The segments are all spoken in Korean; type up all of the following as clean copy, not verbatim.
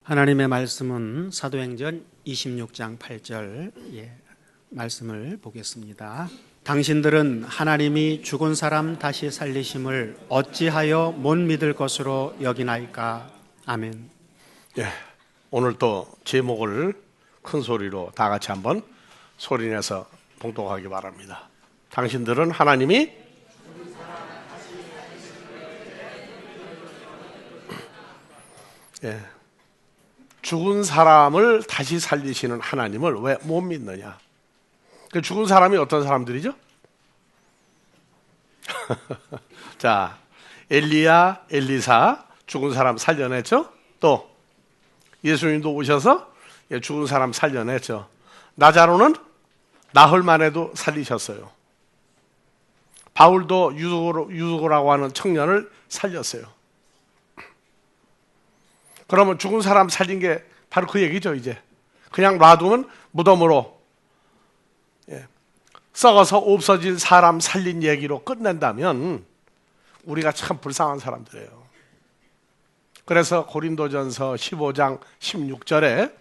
하나님의 말씀은 사도행전 26장 8절 말씀을 보겠습니다. 당신들은 하나님이 죽은 사람 다시 살리심을 어찌하여 못 믿을 것으로 여기나이까. 아멘. 오늘 또 제목을 큰 소리로 다 같이 한번 소리내서 봉독하기 바랍니다. 당신들은 하나님이 죽은 사람을 다시 살리시는 하나님을 왜 못 믿느냐? 그 죽은 사람이 어떤 사람들이죠? 자, 엘리야, 엘리사 죽은 사람 살려냈죠? 또 예수님도 오셔서 죽은 사람 살려냈죠. 나자로는 나흘만 해도 살리셨어요. 바울도 유도라고 하는 청년을 살렸어요. 그러면 죽은 사람 살린 게 바로 그 얘기죠. 이제 그냥 놔두면 무덤으로 썩어서 없어진 사람 살린 얘기로 끝낸다면 우리가 참 불쌍한 사람들이에요. 그래서 고린도전서 15장 16절에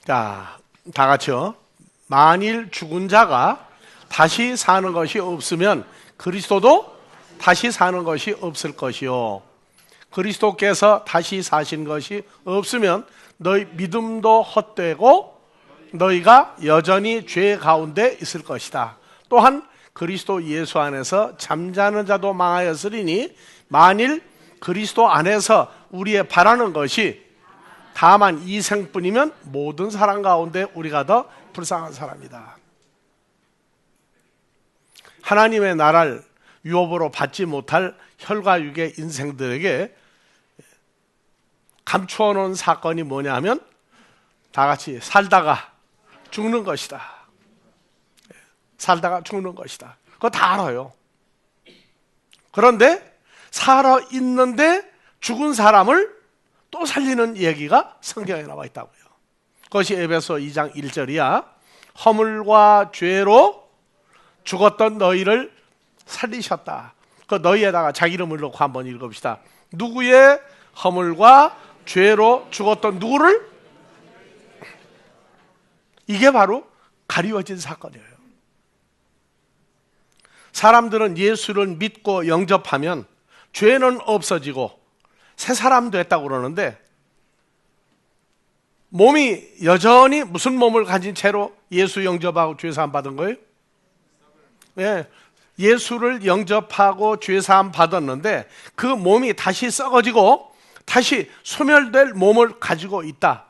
자, 다 같이요. 만일 죽은 자가 다시 사는 것이 없으면 그리스도도 다시 사는 것이 없을 것이요. 그리스도께서 다시 사신 것이 없으면 너희 믿음도 헛되고 너희가 여전히 죄 가운데 있을 것이다. 또한 그리스도 예수 안에서 잠자는 자도 망하였으리니 만일 그리스도 안에서 우리의 바라는 것이 다만 이 생뿐이면 모든 사람 가운데 우리가 더 불쌍한 사람이다. 하나님의 나라를 유업으로 받지 못할 혈과육의 인생들에게 감추어 놓은 사건이 뭐냐 하면 다 같이 살다가 죽는 것이다. 살다가 죽는 것이다. 그거 다 알아요. 그런데 살아있는데 죽은 사람을 또 살리는 얘기가 성경에 나와 있다고요. 그것이 에베소 2장 1절이야. 허물과 죄로 죽었던 너희를 살리셨다. 그 너희에다가 자기 이름을 넣고 한번 읽어봅시다. 누구의 허물과 죄로 죽었던 누구를? 이게 바로 가리워진 사건이에요. 사람들은 예수를 믿고 영접하면 죄는 없어지고 새 사람 됐다고 그러는데 몸이 여전히 무슨 몸을 가진 채로 예수 영접하고 죄사함 받은 거예요? 예수를 영접하고 죄사함 받았는데 그 몸이 다시 썩어지고 다시 소멸될 몸을 가지고 있다.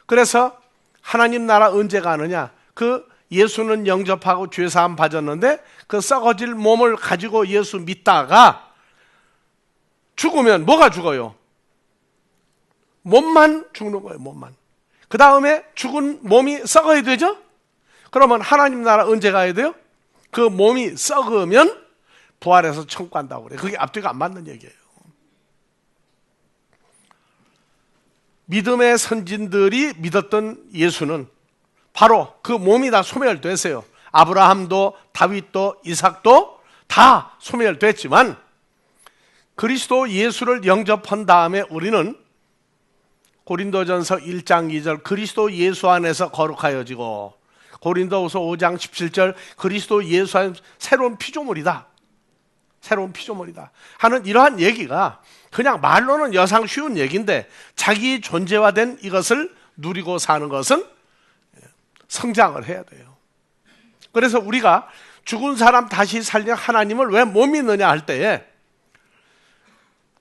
그래서 하나님 나라 언제 가느냐? 그 예수는 영접하고 죄사함 받았는데 그 썩어질 몸을 가지고 예수 믿다가 죽으면 뭐가 죽어요? 몸만 죽는 거예요. 몸만. 그 다음에 죽은 몸이 썩어야 되죠? 그러면 하나님 나라 언제 가야 돼요? 그 몸이 썩으면 부활해서 천국 간다고 그래요. 그게 앞뒤가 안 맞는 얘기예요. 믿음의 선진들이 믿었던 예수는 바로 그 몸이 다 소멸됐어요. 아브라함도 다윗도 이삭도 다 소멸됐지만 그리스도 예수를 영접한 다음에 우리는 고린도전서 1장 2절 그리스도 예수 안에서 거룩하여지고 고린도후서 5장 17절 그리스도 예수 안에서 새로운 피조물이다. 새로운 피조물이다 하는 이러한 얘기가 그냥 말로는 여상 쉬운 얘기인데 자기 존재화된 이것을 누리고 사는 것은 성장을 해야 돼요. 그래서 우리가 죽은 사람 다시 살린 하나님을 왜 못 믿느냐 할 때에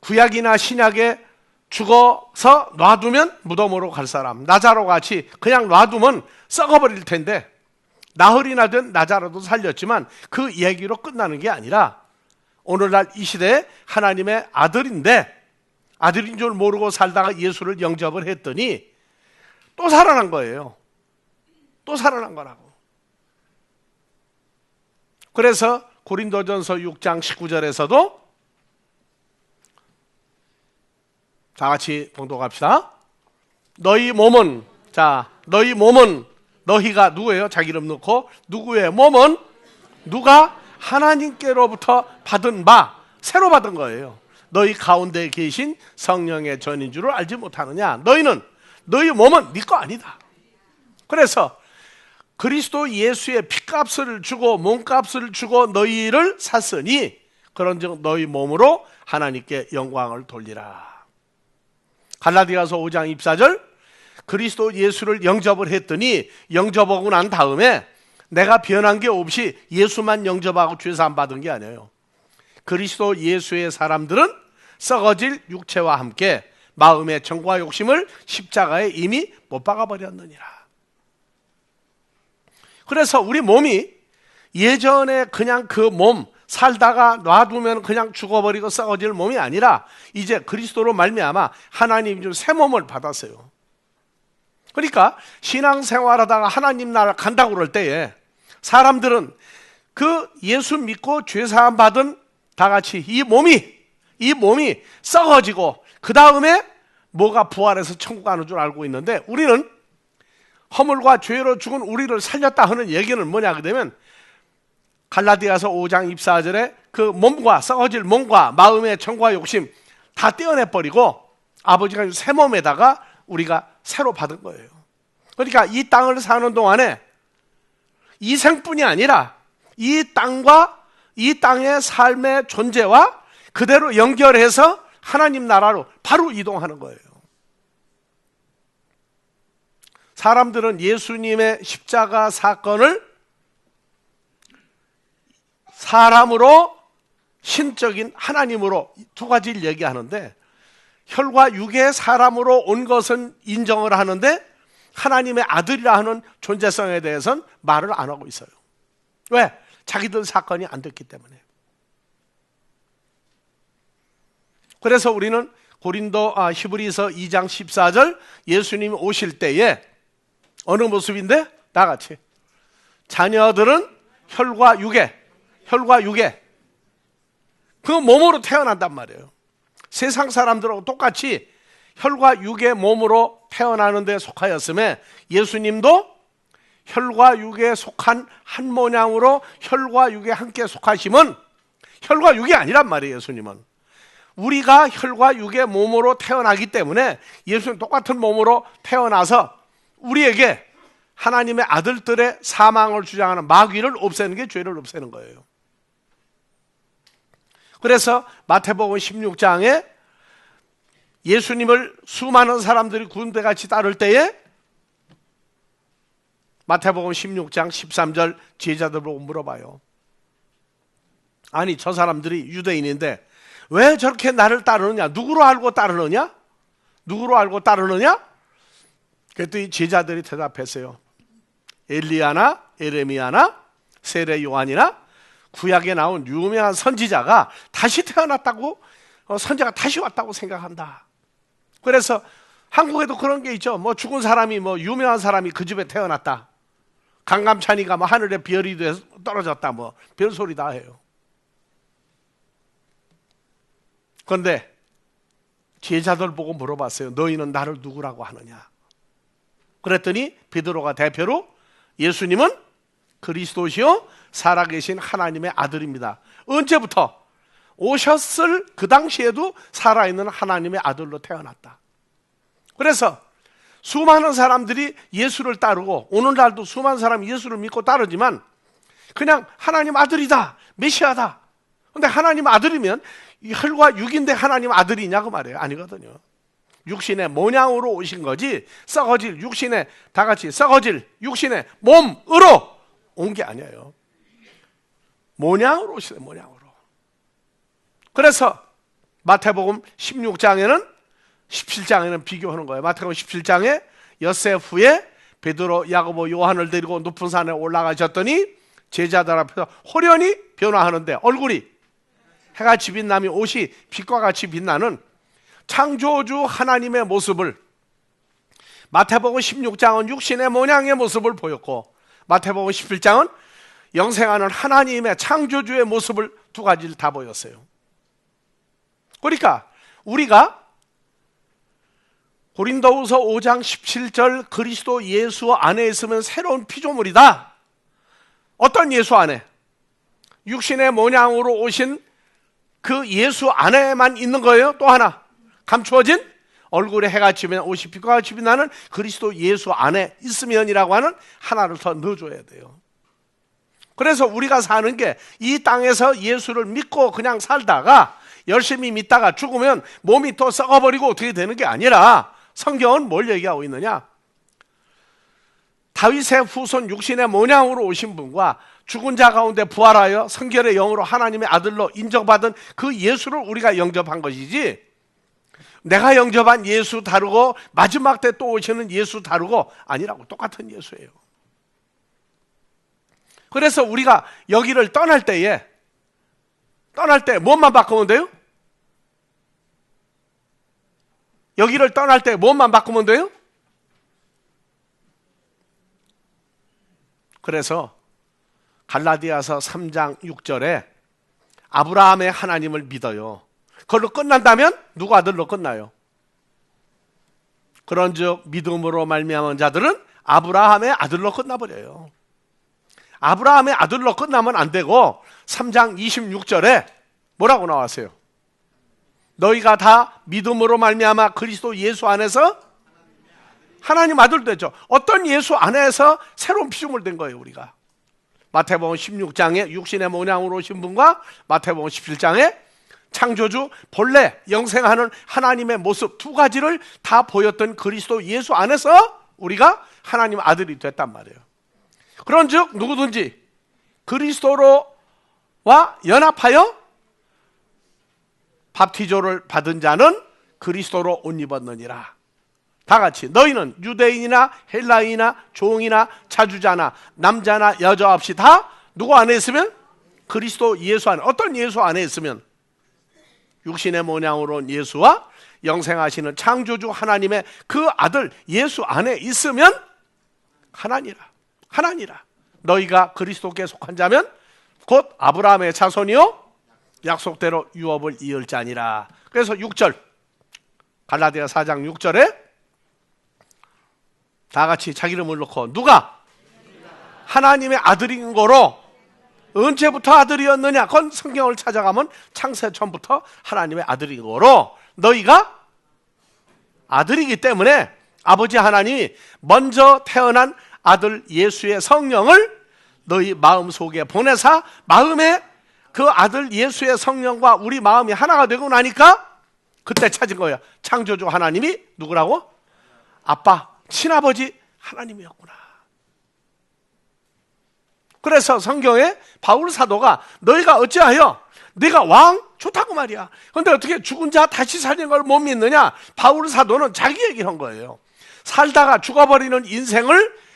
구약이나 신약에 죽어서 놔두면 무덤으로 갈 사람 나자로 같이 그냥 놔두면 썩어버릴 텐데 나흘이나 된 나자로도 살렸지만 그 얘기로 끝나는 게 아니라 오늘날 이 시대에 하나님의 아들인데 아들인 줄 모르고 살다가 예수를 영접을 했더니 또 살아난 거예요. 또 살아난 거라고. 그래서 고린도전서 6장 19절에서도 다 같이 봉독합시다. 너희 몸은 너희가 누구예요? 자기 이름 넣고 누구의 몸은 누가 하나님께로부터 받은 바, 새로 받은 거예요. 너희 가운데 계신 성령의 전인 줄을 알지 못하느냐? 너희 몸은 네 거 아니다. 그래서 그리스도 예수의 피값을 주고 몸값을 주고 너희를 샀으니 그런즉 너희 몸으로 하나님께 영광을 돌리라. 갈라디아서 5장 24절, 그리스도 예수를 영접을 했더니 영접하고 난 다음에 내가 변한 게 없이 예수만 영접하고 죄사함 받은 게 아니에요. 그리스도 예수의 사람들은 썩어질 육체와 함께 마음의 정과 욕심을 십자가에 이미 못 박아버렸느니라. 그래서 우리 몸이 예전에 그냥 그 몸 살다가 놔두면 그냥 죽어버리고 썩어질 몸이 아니라 이제 그리스도로 말미암아 하나님 준 새 몸을 받았어요. 그러니까 신앙생활하다가 하나님 나라 간다고 그럴 때에 사람들은 그 예수 믿고 죄사함 받은 다 같이 이 몸이 썩어지고 그 다음에 뭐가 부활해서 천국 가는 줄 알고 있는데, 우리는 허물과 죄로 죽은 우리를 살렸다 하는 얘기는 뭐냐 그러면 갈라디아서 5장 24절에 그 몸과 썩어질 몸과 마음의 정과 욕심 다 떼어내버리고 아버지가 준 새 몸에다가 우리가 새로 받은 거예요. 그러니까 이 땅을 사는 동안에 이 생뿐이 아니라 이 땅과 이 땅의 삶의 존재와 그대로 연결해서 하나님 나라로 바로 이동하는 거예요. 사람들은 예수님의 십자가 사건을 사람으로 신적인 하나님으로 두 가지를 얘기하는데, 혈과 육의 사람으로 온 것은 인정을 하는데 하나님의 아들이라 하는 존재성에 대해서는 말을 안 하고 있어요. 왜? 자기들 사건이 안 됐기 때문에. 그래서 우리는 히브리서 2장 14절 예수님이 오실 때에 어느 모습인데? 나같이 자녀들은 혈과 육에 그 몸으로 태어난단 말이에요. 세상 사람들하고 똑같이 혈과 육의 몸으로 태어나는 데 속하였음에 예수님도 혈과 육에 속한 한 모양으로 혈과 육에 함께 속하심은 혈과 육이 아니란 말이에요. 예수님은 우리가 혈과 육의 몸으로 태어나기 때문에 예수님 똑같은 몸으로 태어나서 우리에게 하나님의 아들들의 사망을 주장하는 마귀를 없애는 게 죄를 없애는 거예요. 그래서 마태복음 16장에 예수님을 수많은 사람들이 군대같이 따를 때에 마태복음 16장 13절 제자들 보고 물어봐요. 아니 저 사람들이 유대인인데 왜 저렇게 나를 따르느냐? 누구로 알고 따르느냐? 그랬더니 제자들이 대답했어요. 엘리야나 에레미야나 세례 요한이나 구약에 나온 유명한 선지자가 다시 태어났다고, 선지자가 다시 왔다고 생각한다. 그래서 한국에도 그런 게 있죠. 뭐 죽은 사람이 유명한 사람이 그 집에 태어났다. 강감찬이가 하늘에 별이 돼서 떨어졌다. 별소리 다 해요. 그런데 제자들 보고 물어봤어요. 너희는 나를 누구라고 하느냐? 그랬더니 베드로가 대표로 예수님은 그리스도시요 살아계신 하나님의 아들입니다. 언제부터? 오셨을 그 당시에도 살아있는 하나님의 아들로 태어났다. 그래서 수많은 사람들이 예수를 따르고 오늘날도 수많은 사람이 예수를 믿고 따르지만 그냥 하나님 아들이다, 메시아다. 그런데 하나님 아들이면 혈과 육인데 하나님 아들이냐 그 말이에요. 아니거든요. 육신의 모양으로 오신 거지 썩어질 육신의 다 같이 썩어질 육신의 몸으로 온 게 아니에요. 모양으로 오시네, 모양으로. 그래서 마태복음 16장에는 17장에는 비교하는 거예요. 마태복음 17장에 엿새 후에 베드로, 야고보, 요한을 데리고 높은 산에 올라가셨더니 제자들 앞에서 호련히 변화하는데 얼굴이 해같이 빛나며 옷이 빛과 같이 빛나는 창조주 하나님의 모습을, 마태복음 16장은 육신의 모양의 모습을 보였고 마태복음 17장은 영생하는 하나님의 창조주의 모습을 두 가지를 다 보였어요. 그러니까 우리가 고린도후서 5장 17절 그리스도 예수 안에 있으면 새로운 피조물이다. 어떤 예수 안에? 육신의 모양으로 오신 그 예수 안에만 있는 거예요? 또 하나, 감추어진 얼굴에 해가 지면 옷이 빛과 같이 빛나는 그리스도 예수 안에 있으면이라고 하는 하나를 더 넣어줘야 돼요. 그래서 우리가 사는 게 이 땅에서 예수를 믿고 그냥 살다가 열심히 믿다가 죽으면 몸이 또 썩어버리고 어떻게 되는 게 아니라, 성경은 뭘 얘기하고 있느냐? 다윗의 후손 육신의 모양으로 오신 분과 죽은 자 가운데 부활하여 성결의 영으로 하나님의 아들로 인정받은 그 예수를 우리가 영접한 것이지, 내가 영접한 예수 다르고 마지막 때 또 오시는 예수 다르고 아니라고. 똑같은 예수예요. 그래서 우리가 여기를 떠날 때 무엇만 바꾸면 돼요? 여기를 떠날 때 무엇만 바꾸면 돼요? 그래서 갈라디아서 3장 6절에 아브라함의 하나님을 믿어요. 그걸로 끝난다면 누구 아들로 끝나요? 그런즉 믿음으로 말미암은 자들은 아브라함의 아들로 끝나버려요. 아브라함의 아들로 끝나면 안 되고 3장 26절에 뭐라고 나왔어요? 너희가 다 믿음으로 말미암아 그리스도 예수 안에서 하나님 아들 되죠. 어떤 예수 안에서 새로운 피조물 된 거예요, 우리가. 마태복음 16장에 육신의 모양으로 오신 분과 마태복음 17장에 창조주 본래 영생하는 하나님의 모습 두 가지를 다 보였던 그리스도 예수 안에서 우리가 하나님 아들이 됐단 말이에요. 그런즉 누구든지 그리스도로와 연합하여 밥티조를 받은 자는 그리스도로 옷 입었느니라. 다 같이 너희는 유대인이나 헬라인이나 종이나 자주자나 남자나 여자 없이 다 누구 안에 있으면? 그리스도 예수 안에. 어떤 예수 안에 있으면? 육신의 모양으로 온 예수와 영생하시는 창조주 하나님의 그 아들 예수 안에 있으면 하나니라. 너희가 그리스도께 속한 자면 곧 아브라함의 자손이요 약속대로 유업을 이을 자니라. 그래서 6절 갈라디아 4장 6절에 다 같이 자기 이름을 넣고 누가 하나님의 아들인 거로 언제부터 아들이었느냐? 그건 성경을 찾아가면 창세 전부터 하나님의 아들인 거로 너희가 아들이기 때문에 아버지 하나님이 먼저 태어난 아들 예수의 성령을 너희 마음속에 보내사 마음에 그 아들 예수의 성령과 우리 마음이 하나가 되고 나니까 그때 찾은 거예요. 창조주 하나님이 누구라고? 아빠, 친아버지 하나님이었구나. 그래서 성경에 바울 사도가 너희가 어찌하여 네가 왕? 좋다고 말이야. 그런데 어떻게 죽은 자 다시 살린 걸 못 믿느냐? 바울 사도는 자기 얘기를 한 거예요. 살다가 죽어버리는 인생을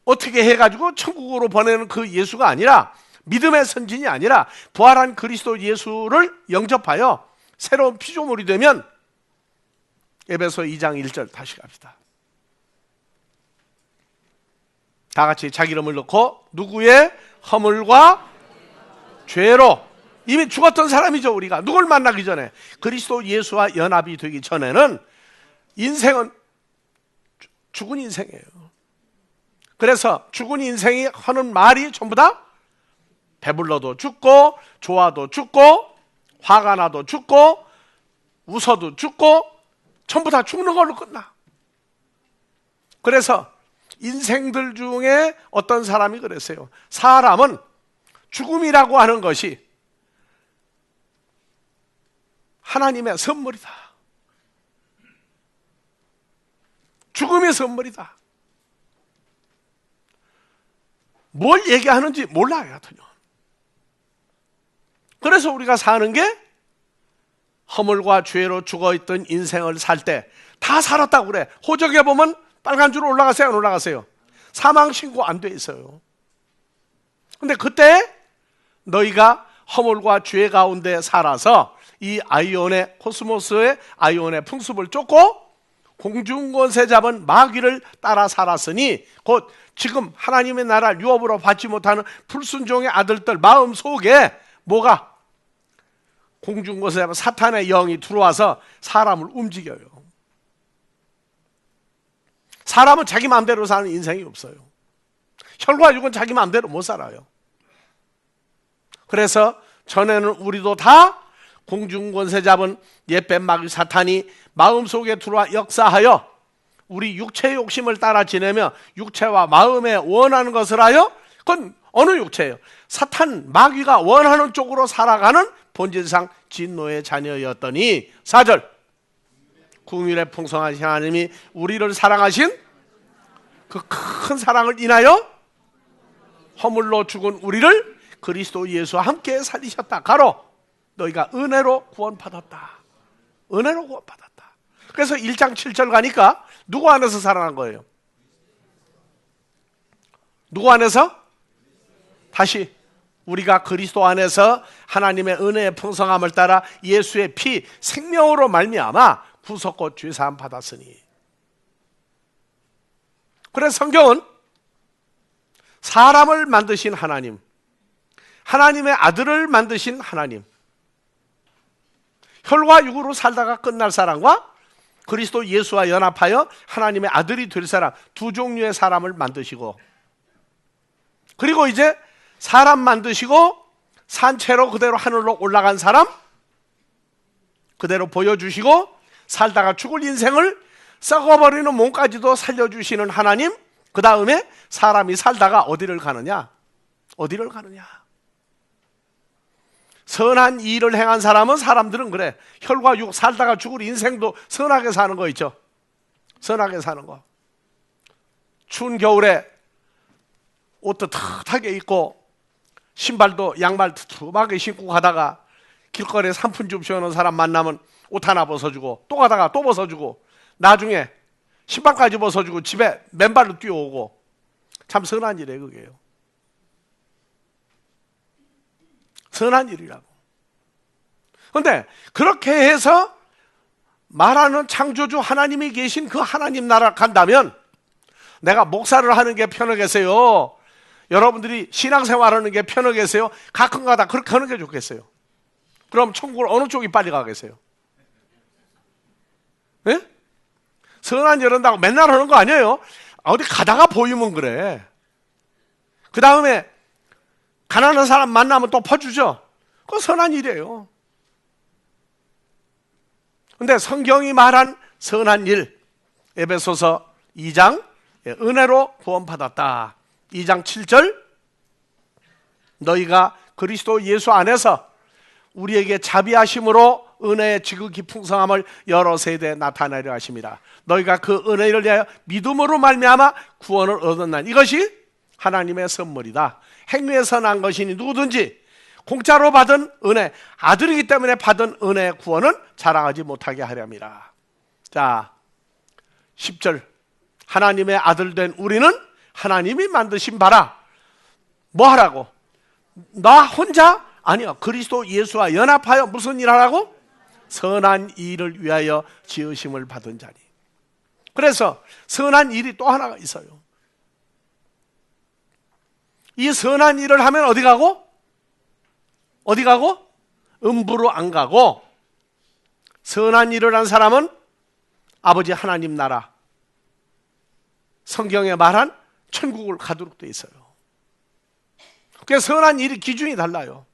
어떻게 해가지고 천국으로 보내는 그 예수가 아니라, 믿음의 선진이 아니라 부활한 그리스도 예수를 영접하여 새로운 피조물이 되면, 에베소 2장 1절 다시 갑시다. 다 같이 자기 이름을 넣고 누구의 허물과 죄로 이미 죽었던 사람이죠. 우리가 누굴 만나기 전에 그리스도 예수와 연합이 되기 전에는 인생은 죽은 인생이에요. 그래서 죽은 인생이 하는 말이 전부 다 배불러도 죽고 좋아도 죽고 화가 나도 죽고 웃어도 죽고 전부 다 죽는 걸로 끝나. 그래서 인생들 중에 어떤 사람이 그랬어요. 사람은 죽음이라고 하는 것이 하나님의 선물이다. 죽음의 선물이다. 뭘 얘기하는지 몰라요, 하여튼요. 그래서 우리가 사는 게 허물과 죄로 죽어있던 인생을 살 때 다 살았다고 그래. 호적에 보면 빨간 줄 올라가세요, 안 올라가세요? 사망 신고 안 돼 있어요. 근데 그때 너희가 허물과 죄 가운데 살아서 이 아이온의 코스모스의 아이온의 풍습을 쫓고 공중권세 잡은 마귀를 따라 살았으니 곧 지금 하나님의 나라를 유업으로 받지 못하는 불순종의 아들들 마음 속에 뭐가? 공중권세 잡은 사탄의 영이 들어와서 사람을 움직여요. 사람은 자기 마음대로 사는 인생이 없어요. 혈과 육은 자기 마음대로 못 살아요. 그래서 전에는 우리도 다 공중권세 잡은 옛뱀 마귀 사탄이 마음속에 들어와 역사하여 우리 육체의 욕심을 따라 지내며 육체와 마음에 원하는 것을 하여, 그건 어느 육체예요? 사탄 마귀가 원하는 쪽으로 살아가는 본질상 진노의 자녀였더니 4절 긍휼에 풍성하신 하나님이 우리를 사랑하신 그 큰 사랑을 인하여 허물로 죽은 우리를 그리스도 예수와 함께 살리셨다. 가로 너희가 은혜로 구원받았다. 은혜로 구원받았다. 그래서 1장 7절 가니까 누구 안에서 살아난 거예요? 누구 안에서? 다시 우리가 그리스도 안에서 하나님의 은혜의 풍성함을 따라 예수의 피 생명으로 말미암아 구속과 죄사함 받았으니. 그래서 성경은 사람을 만드신 하나님, 하나님의 아들을 만드신 하나님, 혈과 육으로 살다가 끝날 사람과 그리스도 예수와 연합하여 하나님의 아들이 될 사람, 두 종류의 사람을 만드시고, 그리고 이제 사람 만드시고 산채로 그대로 하늘로 올라간 사람 그대로 보여주시고, 살다가 죽을 인생을 썩어버리는 몸까지도 살려주시는 하나님, 그 다음에 사람이 살다가 어디를 가느냐? 어디를 가느냐? 선한 일을 행한 사람은, 사람들은 그래, 혈과 육 살다가 죽을 인생도 선하게 사는 거 있죠. 선하게 사는 거. 추운 겨울에 옷 따뜻하게 입고 신발도 양말 두툼하게 신고 가다가 길거리에 산푼 좀 쉬어놓은 사람 만나면 옷 하나 벗어주고, 또 가다가 또 벗어주고, 나중에 신발까지 벗어주고 집에 맨발로 뛰어오고, 참 선한 일이에요. 그게요. 선한 일이라고. 그런데 그렇게 해서 말하는 창조주 하나님이 계신 그 하나님 나라 간다면, 내가 목사를 하는 게 편하겠어요? 여러분들이 신앙생활하는 게 편하겠어요? 가끔가다 그렇게 하는 게 좋겠어요? 그럼 천국을 어느 쪽이 빨리 가겠어요? 예? 선한 일 한다고 맨날 하는 거 아니에요? 어디 가다가 보이면 그래. 그 다음에 가난한 사람 만나면 또 퍼주죠. 그건 선한 일이에요. 근데 성경이 말한 선한 일, 에베소서 2장 은혜로 구원받았다. 2장 7절 너희가 그리스도 예수 안에서 우리에게 자비하심으로 은혜의 지극히 풍성함을 여러 세대에 나타내려 하십니다. 너희가 그 은혜를 위하여 믿음으로 말미암아 구원을 얻었나니 이것이 하나님의 선물이다. 행위에서 난 것이니 누구든지 공짜로 받은 은혜, 아들이기 때문에 받은 은혜의 구원은 자랑하지 못하게 하렵니다. 자, 10절 하나님의 아들 된 우리는 하나님이 만드신 바라. 뭐 하라고? 나 혼자? 아니요. 그리스도 예수와 연합하여 무슨 일 하라고? 선한 일을 위하여 지으심을 받은 자니. 그래서 선한 일이 또 하나가 있어요. 이 선한 일을 하면 어디 가고? 어디 가고? 음부로 안 가고, 선한 일을 한 사람은 아버지 하나님 나라, 성경에 말한 천국을 가도록 돼 있어요. 그래서 선한 일이 기준이 달라요.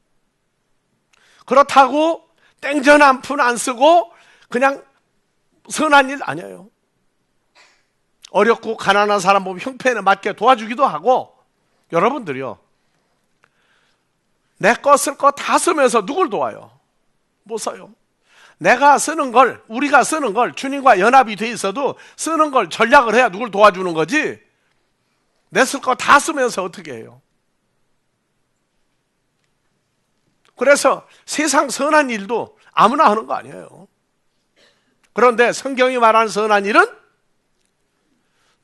그렇다고 땡전 한 푼 안 쓰고 그냥 선한 일 아니에요. 어렵고 가난한 사람 보면 형편에 맞게 도와주기도 하고, 여러분들이요, 내 거 쓸 거 다 쓰면서 누굴 도와요? 못 써요. 내가 쓰는 걸, 우리가 쓰는 걸, 주님과 연합이 돼 있어도 쓰는 걸 전략을 해야 누굴 도와주는 거지, 내 쓸 거 다 쓰면서 어떻게 해요? 그래서 세상 선한 일도 아무나 하는 거 아니에요. 그런데 성경이 말하는 선한 일은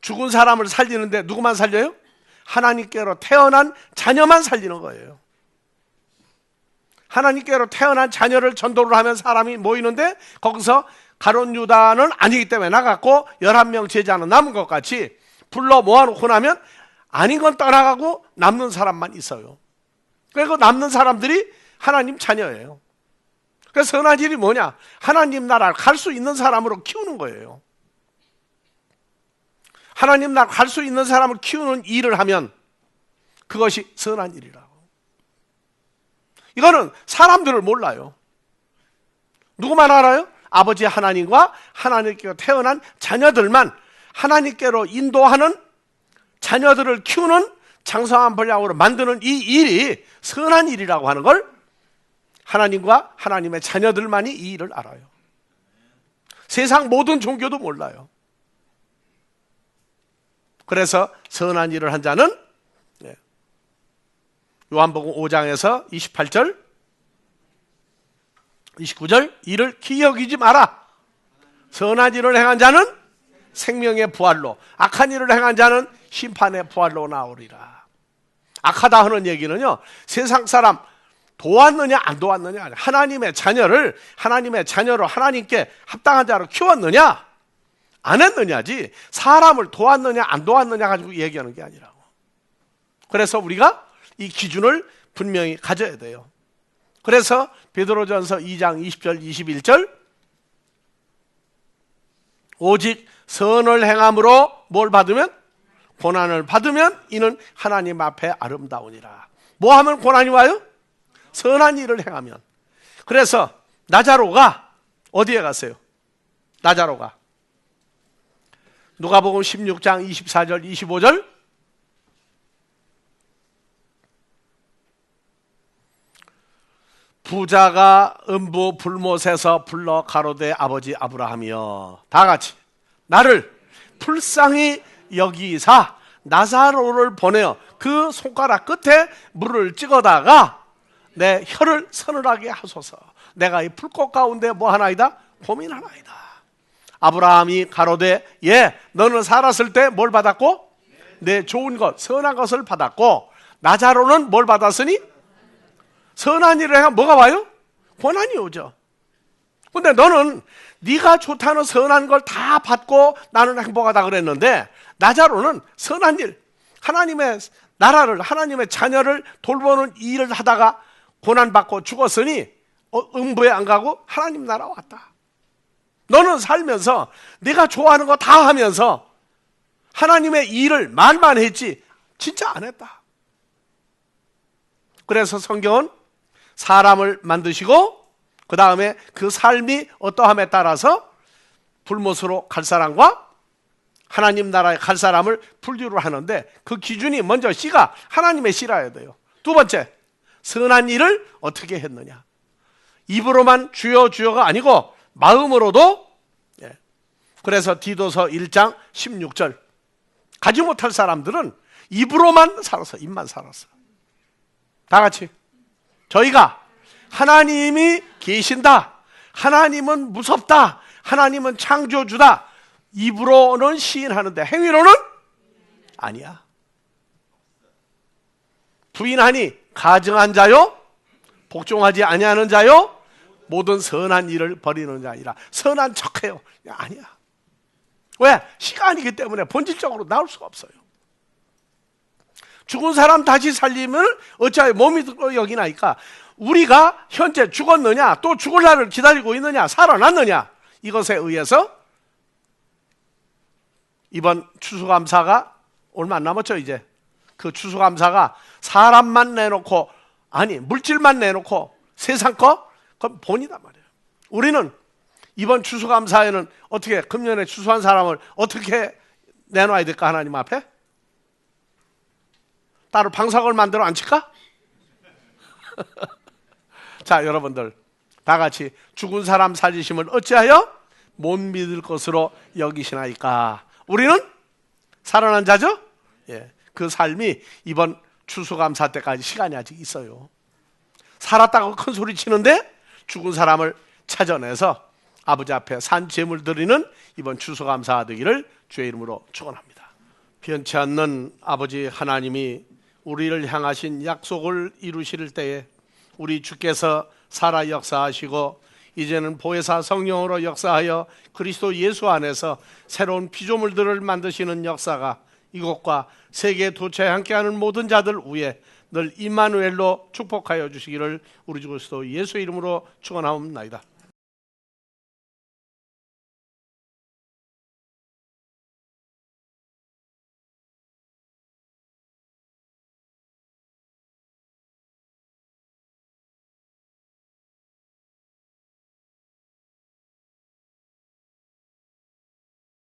죽은 사람을 살리는데 누구만 살려요? 하나님께로 태어난 자녀만 살리는 거예요. 하나님께로 태어난 자녀를 전도를 하면 사람이 모이는데, 거기서 가룟 유다는 아니기 때문에 나갔고 11명 제자는 남은 것 같이 불러 모아놓고 나면 아닌 건 떠나가고 남는 사람만 있어요. 그리고 남는 사람들이 하나님 자녀예요. 그래서 선한 일이 뭐냐? 하나님 나라를 갈 수 있는 사람으로 키우는 거예요. 하나님 나라 갈 수 있는 사람을 키우는 일을 하면 그것이 선한 일이라고. 이거는 사람들을 몰라요. 누구만 알아요? 아버지 하나님과 하나님께로 태어난 자녀들만 하나님께로 인도하는, 자녀들을 키우는 장성한 번향으로 만드는 이 일이 선한 일이라고 하는 걸 하나님과 하나님의 자녀들만이 이 일을 알아요. 세상 모든 종교도 몰라요. 그래서 선한 일을 한 자는 요한복음 5장에서 28절 29절 이를 기여기지 마라. 선한 일을 행한 자는 생명의 부활로, 악한 일을 행한 자는 심판의 부활로 나오리라. 악하다 하는 얘기는요, 세상 사람 도왔느냐 안 도왔느냐, 하나님의 자녀를 하나님의 자녀로 하나님께 합당한 자로 키웠느냐 안 했느냐지, 사람을 도왔느냐 안 도왔느냐 가지고 얘기하는 게 아니라고. 그래서 우리가 이 기준을 분명히 가져야 돼요. 그래서 베드로전서 2장 20절 21절 오직 선을 행함으로 뭘 받으면? 고난을 받으면 이는 하나님 앞에 아름다우니라. 뭐 하면 고난이 와요? 선한 일을 행하면. 그래서 나자로가 어디에 갔어요? 나자로가 누가복음 16장 24절 25절 부자가 음부 불못에서 불러 가로되 아버지 아브라함이여, 다 같이 나를 불쌍히 여기사 나사로를 보내어 그 손가락 끝에 물을 찍어다가 내 혀를 서늘하게 하소서. 내가 이 불꽃 가운데 뭐 하나이다? 고민하나이다. 아브라함이 가로되 예, 너는 살았을 때 뭘 받았고? 내 좋은 것, 선한 것을 받았고, 나자로는 뭘 받았으니? 선한 일을 해야 뭐가 와요? 고난이 오죠. 근데 너는 네가 좋다는 선한 걸 다 받고 나는 행복하다 그랬는데, 나자로는 선한 일, 하나님의 나라를, 하나님의 자녀를 돌보는 일을 하다가 고난받고 죽었으니 음부에 안 가고 하나님 나라 왔다. 너는 살면서 네가 좋아하는 거 다 하면서 하나님의 일을 말만 했지 진짜 안 했다. 그래서 성경은 사람을 만드시고 그 다음에 그 삶이 어떠함에 따라서 불못으로 갈 사람과 하나님 나라에 갈 사람을 분류를 하는데, 그 기준이 먼저 C가 하나님의 C라야 돼요. 두 번째, 선한 일을 어떻게 했느냐. 입으로만 주여 주여가 아니고 마음으로도. 그래서 디도서 1장 16절 가지 못할 사람들은 입으로만 살았어. 입만 살았어. 다 같이 저희가 하나님이 계신다, 하나님은 무섭다, 하나님은 창조주다, 입으로는 시인하는데 행위로는 아니야. 부인하니 가증한 자요 복종하지 아니하는 자요 모든 선한 일을 벌이는 자이라. 선한 척해요. 아니야. 왜? 시간이기 때문에 본질적으로 나올 수가 없어요. 죽은 사람 다시 살리면 어찌하여 몸이 여기나니까, 우리가 현재 죽었느냐 또 죽을 날을 기다리고 있느냐 살아났느냐, 이것에 의해서 이번 추수감사가 얼마 안 남았죠. 이제 그 추수감사가 사람만 내놓고, 아니 물질만 내놓고 세상 거 그건 본이단 말이에요. 우리는 이번 추수감사에는 어떻게, 금년에 추수한 사람을 어떻게 내놔야 될까? 하나님 앞에 따로 방석을 만들어 앉힐까? 자, 여러분들 다 같이 죽은 사람 살리심을 어찌하여 못 믿을 것으로 여기시나이까. 우리는 살아난 자죠? 예, 그 삶이 이번 추수감사 때까지 시간이 아직 있어요. 살았다고 큰 소리 치는데 죽은 사람을 찾아내서 아버지 앞에 산 제물 드리는 이번 추수감사 되기를 주의 이름으로 축원합니다. 변치 않는 아버지 하나님이 우리를 향하신 약속을 이루실 때에 우리 주께서 살아 역사하시고 이제는 보혜사 성령으로 역사하여 그리스도 예수 안에서 새로운 피조물들을 만드시는 역사가 이곳과 세계 도처에 함께하는 모든 자들 위에 늘 임마누엘로 축복하여 주시기를 우리 주 그리스도 예수의 이름으로 축원하옵나이다.